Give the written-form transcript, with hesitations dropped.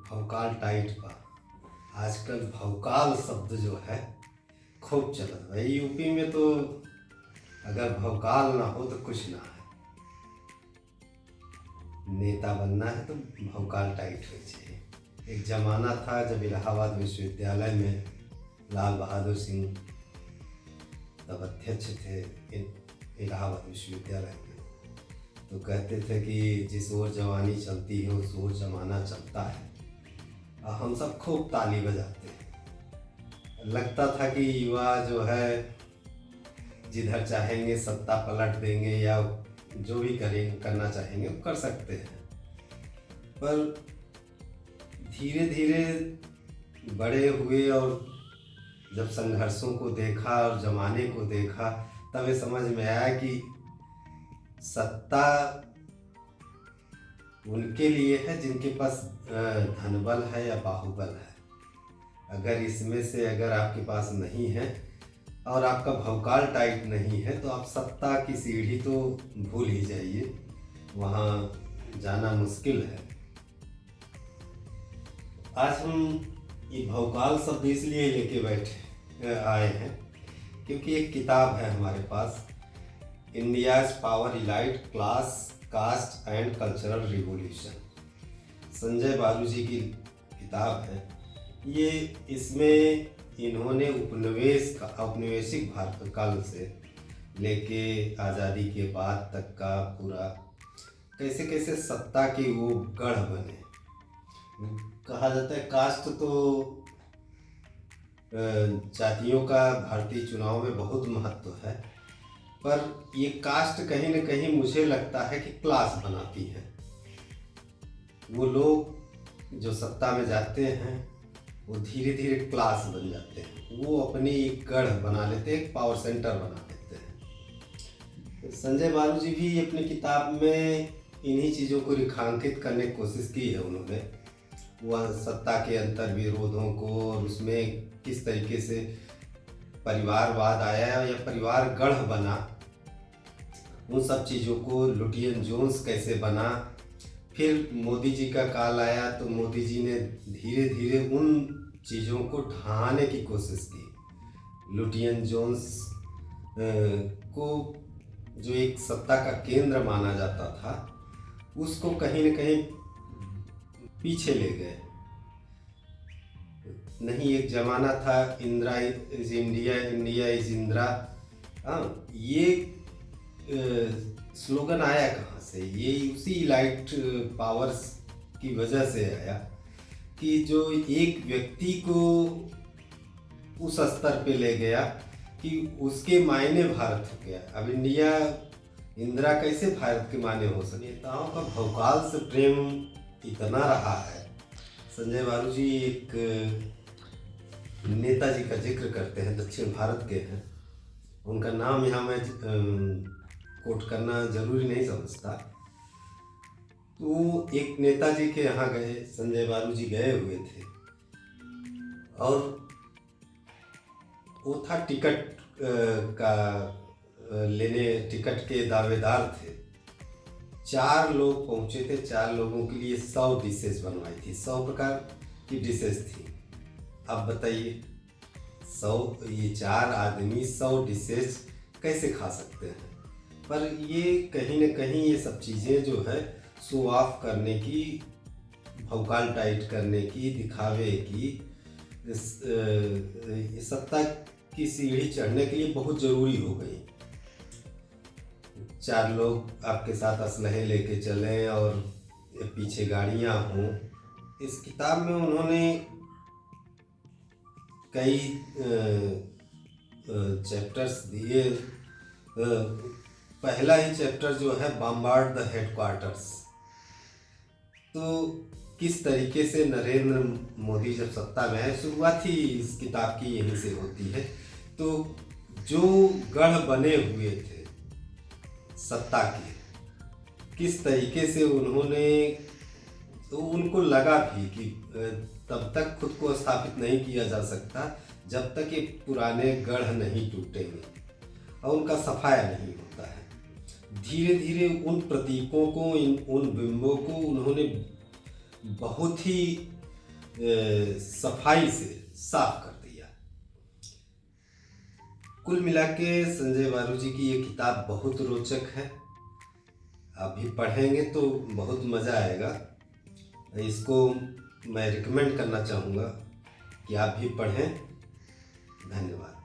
भौकाल टाइट बा। आजकल भौकाल शब्द जो है खूब चलत बा। यूपी में तो अगर भौकाल ना हो तो कुछ ना है। नेता बनना है तो भौकाल टाइट हो चाहिए। एक ज़माना था जब इलाहाबाद विश्वविद्यालय में लाल बहादुर सिंह तब अध्यक्ष थे इलाहाबाद विश्वविद्यालय के, तो कहते थे कि जिस ओर जवानी चलती है उस ओर जमाना चलता है। और हम सब खूब ताली बजाते हैं। लगता था कि युवा जो है जिधर चाहेंगे सत्ता पलट देंगे या जो भी करना चाहेंगे वो कर सकते हैं। पर धीरे धीरे बड़े हुए और जब संघर्षों को देखा और जमाने को देखा तब ये समझ में आया कि सत्ता उनके लिए है जिनके पास धनबल है या बाहुबल है। अगर इसमें से अगर आपके पास नहीं है और आपका भौकाल टाइट नहीं है तो आप सत्ता की सीढ़ी तो भूल ही जाइए, वहाँ जाना मुश्किल है। आज हम ये भौकाल शब्द इसलिए लेके बैठे आए हैं क्योंकि एक किताब है हमारे पास, India's power elite class caste and cultural revolution, Sanjay Baru ji की किताब है ये। इसमें इन्होंने औपनिवेशिक भारत काल से लेके आज़ादी के बाद तक का पूरा कैसे कैसे सत्ता के वो गढ़ बने। कहा जाता है कास्ट तो जातियों का भारतीय चुनाव में बहुत महत्व है, पर ये कास्ट कहीं न कहीं मुझे लगता है कि क्लास बनाती है। वो लोग जो सत्ता में जाते हैं वो धीरे धीरे क्लास बन जाते हैं, वो अपनी एक गढ़ बना लेते हैं, एक पावर सेंटर बना लेते हैं। संजय बालू जी भी अपनी किताब में इन्हीं चीज़ों को रेखांकित करने की कोशिश की है उन्होंने। वह सत्ता के अंतर विरोधों को और उसमें किस तरीके से परिवारवाद आया या परिवार गढ़ बना, उन सब चीज़ों को, लुटियन जोन्स कैसे बना। फिर मोदी जी का काल आया तो मोदी जी ने धीरे धीरे उन चीज़ों को ढहाने की कोशिश की। लुटियन जोन्स को जो एक सत्ता का केंद्र माना जाता था उसको कहीं न कहीं पीछे ले गए। नहीं, एक ज़माना था Indira is India, India is Indira. हाँ, ये स्लोगन आया कहाँ से? ये उसी इलाइट पावर्स की वजह से आया कि जो एक व्यक्ति को उस स्तर पे ले गया कि उसके मायने भारत हो गया। अब इंदिरा कैसे भारत के मायने हो सके? नेताओं का भौकाल से प्रेम इतना रहा है। संजय बालू जी एक नेताजी का जिक्र करते हैं, दक्षिण भारत के हैं, उनका नाम यहाँ मैं कोट करना जरूरी नहीं समझता। तो एक नेताजी के यहाँ गए, संजय बालू जी गए हुए थे और वो था टिकट का लेने, टिकट के दावेदार थे। 4 लोग पहुँचे थे, 4 लोगों के लिए 100 डिशेज बनवाई थी, 100 प्रकार की डिशेज थी। अब बताइए ये 4 आदमी 100 डिशेज कैसे खा सकते हैं? पर ये कहीं न कहीं ये सब चीज़ें जो है शो ऑफ करने की, भौकाल टाइट करने की, दिखावे की, सत्ता की सीढ़ी चढ़ने के लिए बहुत ज़रूरी हो गई। 4 लोग आपके साथ असलहे लेके चलें और पीछे गाड़ियाँ हों। इस किताब में उन्होंने कई चैप्टर्स दिए। पहला ही चैप्टर जो है बम्बार्ड द हेडक्वार्टर्स, तो किस तरीके से नरेंद्र मोदी जब सत्ता में आए, शुरुआत ही इस किताब की यहीं से होती है। तो जो गढ़ बने हुए थे सत्ता के, किस तरीके से उन्होंने, तो उनको लगा भी कि तब तक खुद को स्थापित नहीं किया जा सकता जब तक ये पुराने गढ़ नहीं टूटेंगे और उनका सफाया नहीं होता है। धीरे धीरे उन प्रतीकों को, उन बिंबों को उन्होंने बहुत ही सफाई से साफ कर दिया। कुल मिला के संजय बारूजी की ये किताब बहुत रोचक है। आप भी पढ़ेंगे तो बहुत मज़ा आएगा। इसको मैं रिकमेंड करना चाहूँगा कि आप भी पढ़ें। धन्यवाद।